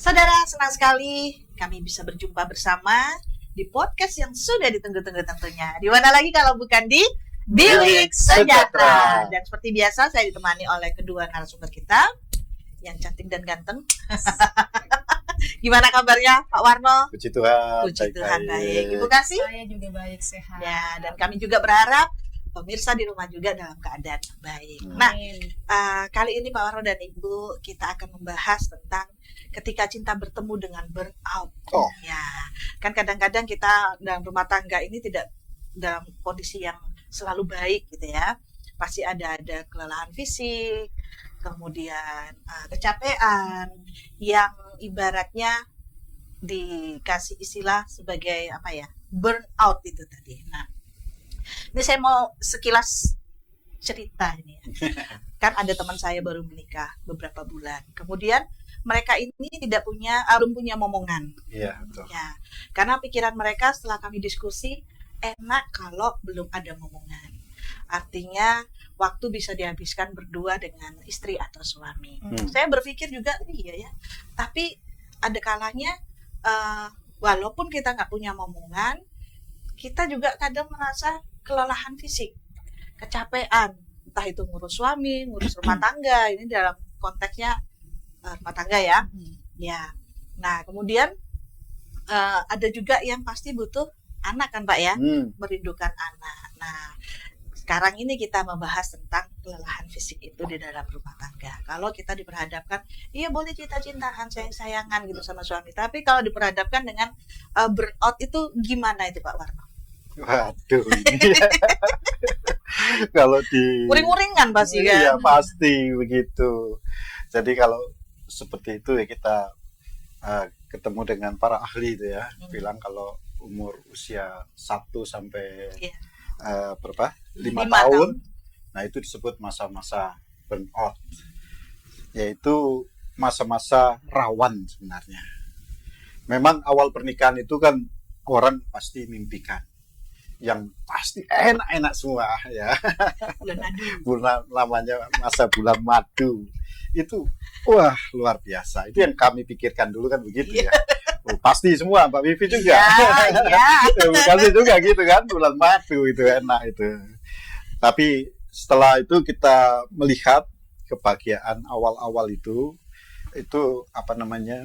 Saudara, senang sekali kami bisa berjumpa bersama di podcast yang sudah ditunggu-tunggu tentunya. Di mana lagi kalau bukan di Bilik Sejahtera. Dan seperti biasa saya ditemani oleh kedua narasumber kita yang cantik dan ganteng. Gimana kabarnya Pak Warno? Puji Tuhan. Puji Tuhan, baik. Ibu Kasih? Saya juga baik, sehat. Ya, dan kami juga berharap pemirsa di rumah juga dalam keadaan baik. Nah, kali ini Pak Warno dan Ibu kita akan membahas tentang ketika cinta bertemu dengan burnout. Ya, kan kadang-kadang kita dalam rumah tangga ini tidak dalam kondisi yang selalu baik gitu ya. Pasti ada kelelahan fisik, kemudian kecapean yang ibaratnya dikasih istilah sebagai apa ya, burnout itu tadi. Nah, ini saya mau sekilas cerita ini ya. Kan ada teman saya baru menikah beberapa bulan. Kemudian mereka ini belum punya momongan. Iya, betul. Ya, karena pikiran mereka setelah kami diskusi, enak kalau belum ada momongan. Artinya waktu bisa dihabiskan berdua dengan istri atau suami. Saya berpikir juga iya ya. Tapi ada kalanya walaupun kita nggak punya momongan, kita juga kadang merasa kelelahan fisik, kecapean, entah itu ngurus suami, ngurus rumah tangga. Ini dalam konteksnya rumah tangga ya. Ya. Nah, kemudian ada juga yang pasti butuh anak kan Pak ya, merindukan anak. Nah, sekarang ini kita membahas tentang kelelahan fisik itu di dalam rumah tangga. Kalau kita diperhadapkan, iya boleh cinta-cintaan, sayang-sayangan gitu sama suami. Tapi kalau diperhadapkan dengan burnout itu gimana itu Pak Warno? Waduh, ini kalau di uring-uringan pasti kan? Iya, pasti begitu. Jadi kalau seperti itu ya kita ketemu dengan para ahli itu ya, bilang kalau umur usia 1 sampai berapa? 5 tahun. Nah, itu disebut masa-masa burnout. Yaitu masa-masa rawan sebenarnya. Memang awal pernikahan itu kan orang pasti mimpikan yang pasti enak-enak semua ya. Bulan namanya masa bulan madu. Itu wah luar biasa. Itu yang kami pikirkan dulu kan begitu ya. Pasti semua Mbak Vivi juga. Pasti juga gitu kan, bulan madu itu enak itu. Tapi setelah itu kita melihat kebahagiaan awal-awal itu apa namanya?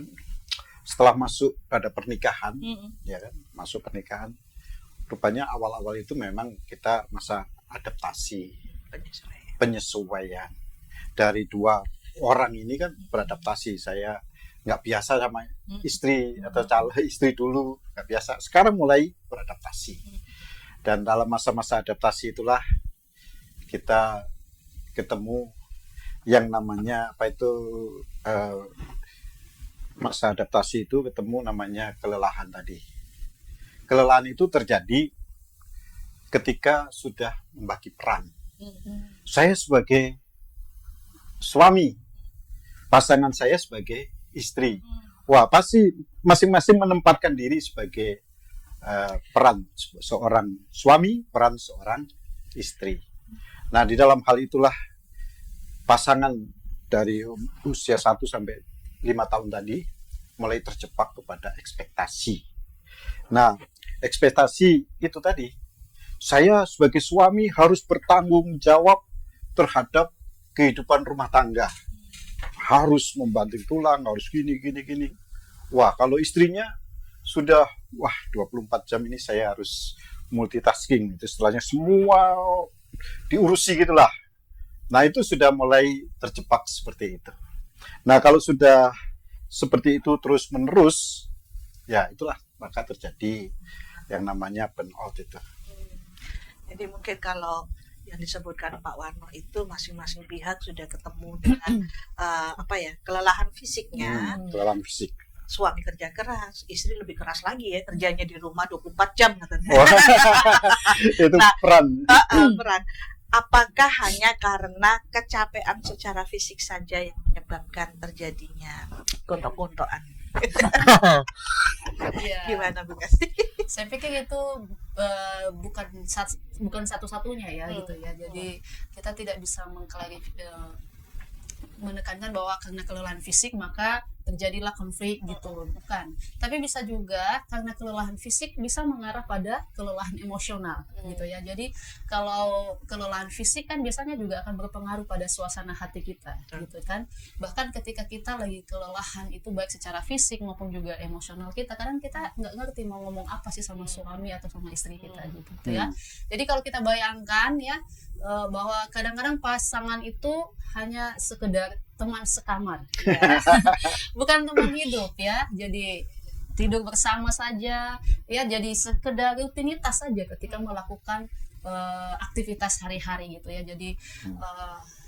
Setelah masuk pada pernikahan, ya kan, masuk pernikahan. Rupanya awal-awal itu memang kita masa adaptasi, penyesuaian. Dari dua orang ini kan beradaptasi. Saya nggak biasa sama istri atau calon istri dulu, nggak biasa. Sekarang mulai beradaptasi. Dan dalam masa-masa adaptasi itulah kita ketemu yang namanya apa itu masa adaptasi itu ketemu namanya kelelahan tadi. Kelelahan itu terjadi ketika sudah membagi peran. Saya sebagai suami, pasangan saya sebagai istri. Wah, pasti masing-masing menempatkan diri sebagai peran seorang suami, peran seorang istri. Nah, di dalam hal itulah pasangan dari usia 1 sampai 5 tahun tadi mulai terjebak kepada ekspektasi. Nah, ekspektasi itu tadi, saya sebagai suami harus bertanggung jawab terhadap kehidupan rumah tangga. Harus membanting tulang, harus gini. Wah, kalau istrinya sudah, 24 jam ini saya harus multitasking. Itu istilahnya semua diurusi gitulah. Nah, itu sudah mulai terjebak seperti itu. Nah, kalau sudah seperti itu terus-menerus, ya itulah maka terjadi yang namanya burnout itu. Jadi mungkin kalau yang disebutkan Pak Warno itu masing-masing pihak sudah ketemu dengan kelelahan fisiknya. Kelelahan fisik. Suami kerja keras, istri lebih keras lagi ya, kerjanya di rumah 24 jam katanya. Itu peran. Peran. Apakah hanya karena kecapean secara fisik saja yang menyebabkan terjadinya gontok-gontokan? Gimana Bu Kasih? Saya pikir itu bukan satu-satunya ya gitu ya. Jadi kita tidak bisa menekankan bahwa karena kelelahan fisik maka terjadilah konflik gitu, bukan. Tapi bisa juga karena kelelahan fisik bisa mengarah pada kelelahan emosional gitu ya. Jadi kalau kelelahan fisik kan biasanya juga akan berpengaruh pada suasana hati kita gitu kan. Bahkan ketika kita lagi kelelahan itu baik secara fisik maupun juga emosional kita, kadang kita nggak ngerti mau ngomong apa sih sama suami atau sama istri kita gitu ya. Jadi kalau kita bayangkan ya bahwa kadang-kadang pasangan itu hanya sekedar teman sekamar ya. Bukan teman hidup ya, jadi tidur bersama saja ya, jadi sekedar rutinitas saja ketika melakukan aktivitas hari-hari gitu ya. Jadi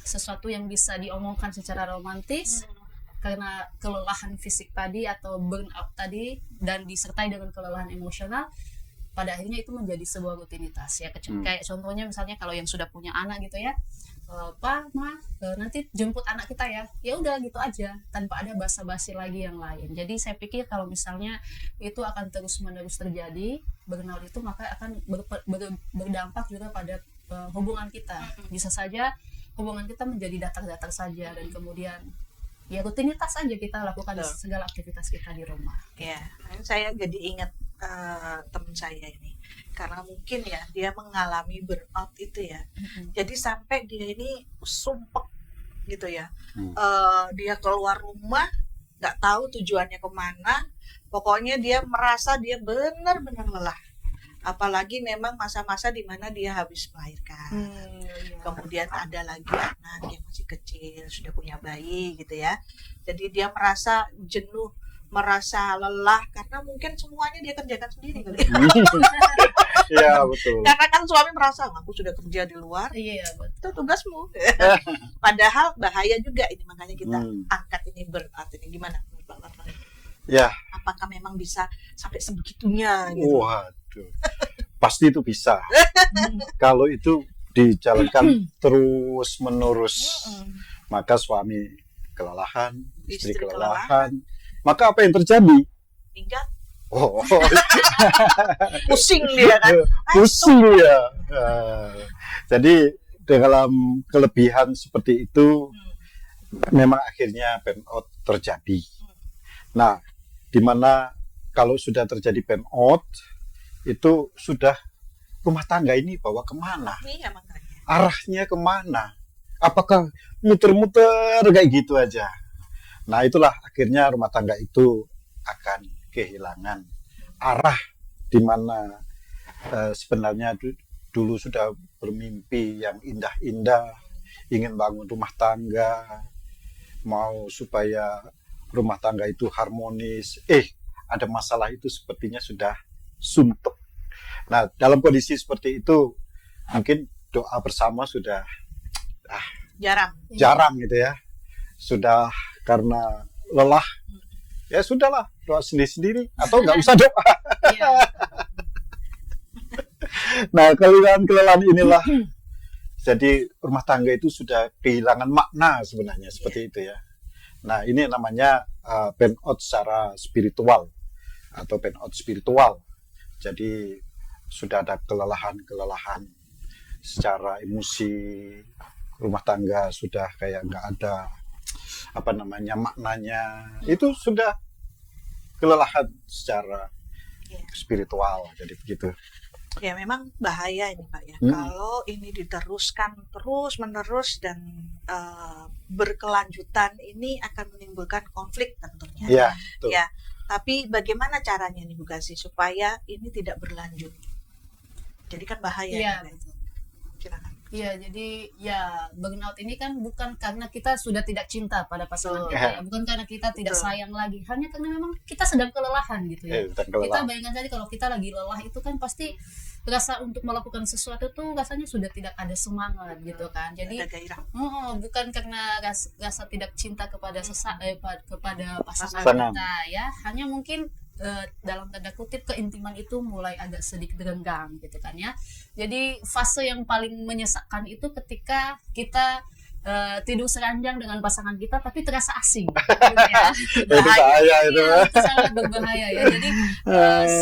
sesuatu yang bisa diomongkan secara romantis karena kelelahan fisik tadi atau burnout tadi dan disertai dengan kelelahan emosional, pada akhirnya itu menjadi sebuah rutinitas ya. Kayak contohnya misalnya kalau yang sudah punya anak gitu ya, Pak, Ma, nanti jemput anak kita ya. Ya udah gitu aja, tanpa ada basa-basi lagi yang lain. Jadi saya pikir kalau misalnya itu akan terus-menerus terjadi, burnout itu, maka akan berdampak juga pada hubungan kita. Bisa saja hubungan kita menjadi datar-datar saja dan kemudian ya rutinitas saja kita lakukan segala aktivitas kita di rumah. Ya, saya jadi ingat teman saya ini, karena mungkin ya dia mengalami burnout itu ya. Jadi sampai dia ini sumpek gitu ya. Dia keluar rumah nggak tahu tujuannya kemana. Pokoknya dia merasa dia benar-benar lelah. Apalagi memang masa-masa di mana dia habis melahirkan. Kemudian ada lagi anak yang masih kecil, sudah punya bayi gitu ya. Jadi dia merasa jenuh, merasa lelah karena mungkin semuanya dia kerjakan sendiri kali. Iya, betul. Karena kan suami merasa aku sudah kerja di luar, Iya, betul. itu tugasmu. Padahal bahaya juga ini, makanya kita angkat ini burnout ini. Gimana menurut Pak Warman? Ya. Apakah memang bisa sampai sebegitunya gitu? Waduh, pasti itu bisa. Kalau itu dijalankan terus menerus, maka suami kelelahan, istri kelelahan, maka apa yang terjadi? Minggat, Oh, pusing dia kan. pusing ya. Jadi dalam kelebihan seperti itu, memang akhirnya burnout terjadi. Nah, dimana kalau sudah terjadi burnout, itu sudah rumah tangga ini bawa kemana? Iya, makanya. Arahnya kemana? Apakah muter-muter kayak gitu aja? Nah, itulah akhirnya rumah tangga itu akan kehilangan arah di mana sebenarnya dulu sudah bermimpi yang indah-indah, ingin bangun rumah tangga, mau supaya rumah tangga itu harmonis. Ada masalah itu sepertinya sudah suntuk. Nah, dalam kondisi seperti itu, mungkin doa bersama sudah jarang gitu ya. Sudah karena lelah, ya sudahlah, doa sendiri-sendiri atau nggak usah doa. Nah, kelelahan inilah jadi rumah tangga itu sudah kehilangan makna sebenarnya seperti itu ya. Nah, ini namanya burnout secara spiritual atau burnout spiritual. Jadi sudah ada kelelahan secara emosi, rumah tangga sudah kayak nggak ada maknanya. Itu sudah kelelahan secara spiritual, jadi begitu. Ya, memang bahaya ini Pak ya. Kalau ini diteruskan terus-menerus dan berkelanjutan, ini akan menimbulkan konflik tentunya. Iya, betul. Ya, tapi bagaimana caranya nih Bu Kasih supaya ini tidak berlanjut? Jadi kan bahaya. Iya, betul. Silakan. Iya, jadi ya burnout ini kan bukan karena kita sudah tidak cinta pada pasangan kita, ya. Bukan karena kita tidak sayang lagi, hanya karena memang kita sedang kelelahan gitu ya. Kita bayangkan saja kalau kita lagi lelah itu kan pasti rasa untuk melakukan sesuatu tuh rasanya sudah tidak ada semangat gitu kan. Jadi bukan karena rasa tidak cinta kepada kepada pasangan kita ya, hanya mungkin dalam tanda kutip keintiman itu mulai agak sedikit renggang gitu kan ya. Jadi fase yang paling menyesakkan itu ketika kita tidur seranjang dengan pasangan kita tapi terasa asing gitu ya. Bahaya itu. Itu sangat berbahaya ya. Jadi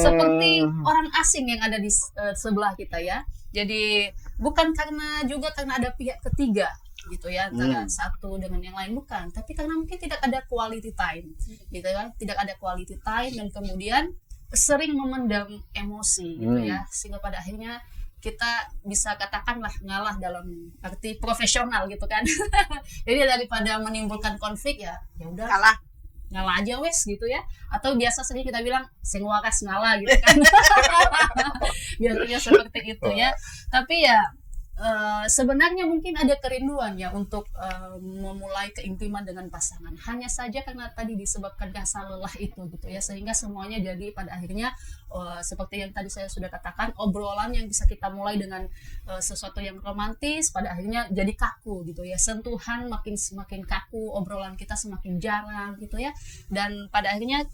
seperti orang asing yang ada di sebelah kita ya. Jadi bukan karena ada pihak ketiga gitu ya, antara satu dengan yang lain, bukan, tapi karena mungkin tidak ada quality time gitu kan, tidak ada quality time, dan kemudian sering memendam emosi gitu ya, sehingga pada akhirnya kita bisa katakanlah ngalah dalam arti profesional gitu kan. Jadi daripada menimbulkan konflik, ya udah ngalah aja wes gitu ya, atau biasa sering kita bilang sing waras ngalah gitu kan. Biasanya seperti itu ya. Tapi ya sebenarnya mungkin ada kerinduan ya untuk memulai keintiman dengan pasangan, hanya saja karena tadi disebabkan rasa lelah itu gitu ya, sehingga semuanya jadi pada akhirnya seperti yang tadi saya sudah katakan, obrolan yang bisa kita mulai dengan sesuatu yang romantis pada akhirnya jadi kaku gitu ya, sentuhan semakin kaku, obrolan kita semakin jarang gitu ya, dan pada akhirnya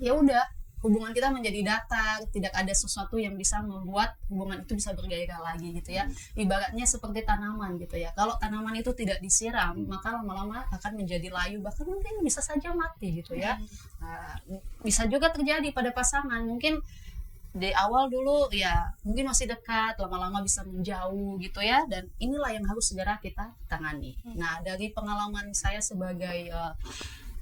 ya udah, hubungan kita menjadi datar, tidak ada sesuatu yang bisa membuat hubungan itu bisa bergairah lagi gitu ya. Ibaratnya seperti tanaman gitu ya. Kalau tanaman itu tidak disiram, maka lama-lama akan menjadi layu, bahkan mungkin bisa saja mati gitu ya. Nah, bisa juga terjadi pada pasangan, mungkin di awal dulu ya mungkin masih dekat, lama-lama bisa menjauh gitu ya, dan inilah yang harus segera kita tangani. Nah, dari pengalaman saya sebagai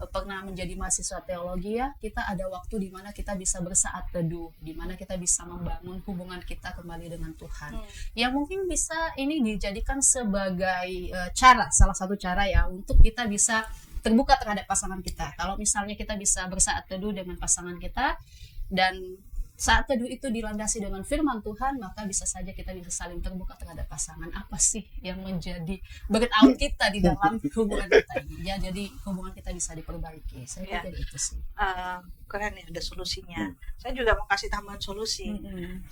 pernah menjadi mahasiswa teologi ya, kita ada waktu di mana kita bisa bersaat teduh, di mana kita bisa membangun hubungan kita kembali dengan Tuhan. Yang mungkin bisa ini dijadikan sebagai salah satu cara ya untuk kita bisa terbuka terhadap pasangan kita. Kalau misalnya kita bisa bersaat teduh dengan pasangan kita, dan saat teduh itu dilandasi dengan firman Tuhan, maka bisa saja kita bisa saling terbuka terhadap pasangan. Apa sih yang menjadi burnout kita di dalam hubungan kita ini? Ya, jadi hubungan kita bisa diperbaiki. Saya pikir itu sih. Keren ya, ada solusinya. Saya juga mau kasih tambahan solusi.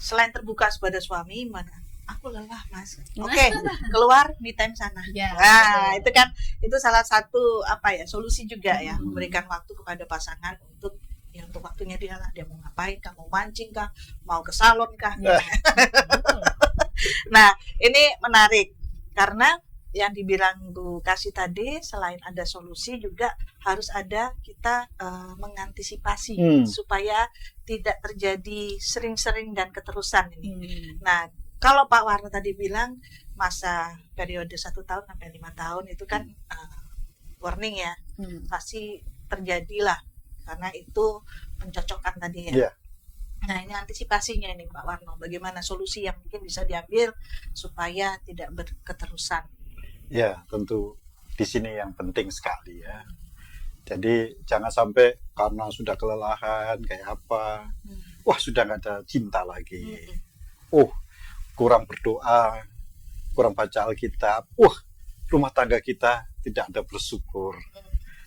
Selain terbuka kepada suami, mana aku lelah mas, oke, keluar me time sana. Nah, itu kan itu salah satu solusi juga ya, memberikan waktu kepada pasangan untuk waktunya dia lah, dia mau ngapain kah, mau mancing kah, mau ke salon kah. Nah, ini menarik karena yang dibilang Bu Kasih tadi, selain ada solusi juga harus ada kita mengantisipasi supaya tidak terjadi sering-sering dan keterusan ini. Nah, kalau Pak Warno tadi bilang masa periode 1 tahun sampai 5 tahun itu kan warning ya, pasti terjadilah karena itu pencocokkan tadi ya. Nah, ini antisipasinya ini Pak Warno, bagaimana solusi yang mungkin bisa diambil supaya tidak berketerusan? Ya, tentu di sini yang penting sekali ya. Jadi jangan sampai karena sudah kelelahan kayak apa, wah sudah nggak ada cinta lagi. Kurang berdoa, kurang baca Alkitab, rumah tangga kita tidak ada bersyukur.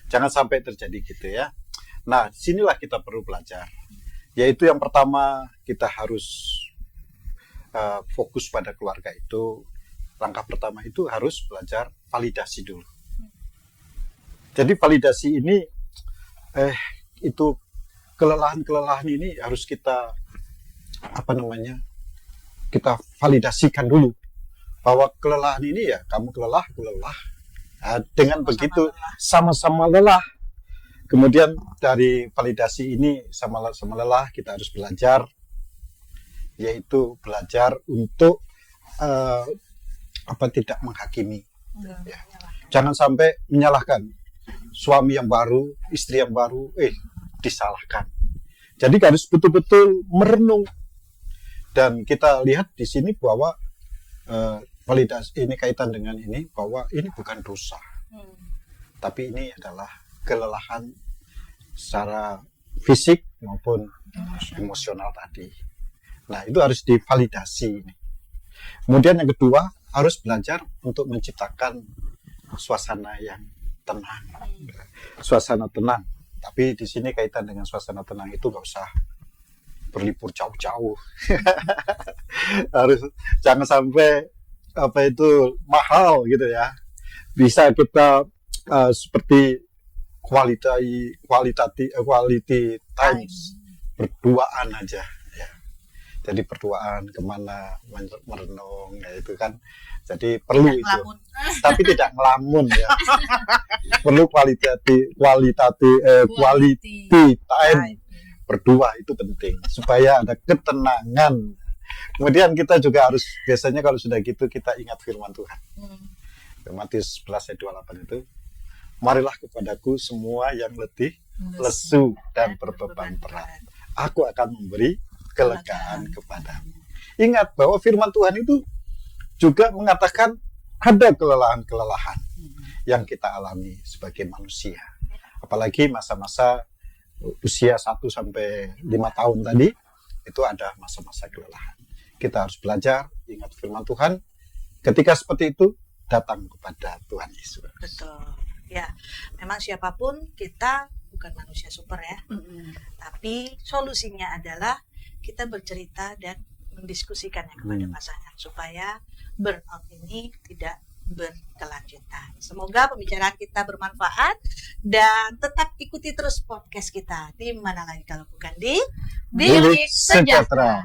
Jangan sampai terjadi gitu ya. Nah, sinilah kita perlu belajar. Yaitu yang pertama, kita harus fokus pada keluarga itu. Langkah pertama itu harus belajar validasi dulu. Jadi validasi ini, itu kelelahan-kelelahan ini harus kita, kita validasikan dulu. Bahwa kelelahan ini ya, kamu lelah, aku lelah. Nah, dengan begitu, sama-sama lelah. Kemudian dari validasi ini sama-sama lelah, kita harus belajar, yaitu belajar untuk tidak menghakimi. Ya. Jangan sampai menyalahkan suami yang baru, istri yang baru, disalahkan. Jadi harus betul-betul merenung. Dan kita lihat di sini bahwa validasi ini kaitan dengan ini, bahwa ini bukan dosa, tapi ini adalah kelelahan secara fisik maupun emosional tadi. Nah, itu harus divalidasi. Kemudian yang kedua, harus belajar untuk menciptakan suasana yang tenang. Suasana tenang. Tapi di sini kaitan dengan suasana tenang itu nggak usah berlibur jauh-jauh. Harus jangan sampai mahal gitu ya. Bisa kita seperti quality time berduaan aja ya. Jadi berduaan kemana, merenung ya, itu kan jadi perlu tidak itu ngelamun. Tapi tidak ngelamun ya. Perlu quality time berdua, itu penting supaya ada ketenangan. Kemudian kita juga harus, biasanya kalau sudah gitu kita ingat firman Tuhan. Matius 11 ayat 28 itu, marilah kepadaku semua yang letih, lesu dan berbeban berat. Aku akan memberi kelegaan kepadamu. Ingat bahwa firman Tuhan itu juga mengatakan ada kelelahan-kelelahan yang kita alami sebagai manusia. Apalagi masa-masa usia 1 sampai 5 tahun tadi, itu ada masa-masa kelelahan. Kita harus belajar, ingat firman Tuhan. Ketika seperti itu, datang kepada Tuhan Yesus. Betul. Ya, memang siapapun kita bukan manusia super ya. Tapi solusinya adalah kita bercerita dan mendiskusikannya kepada pasangan supaya burnout ini tidak berkelanjutan. Semoga pembicaraan kita bermanfaat dan tetap ikuti terus podcast kita di mana lagi kalau bukan di Bilik Sejahtera.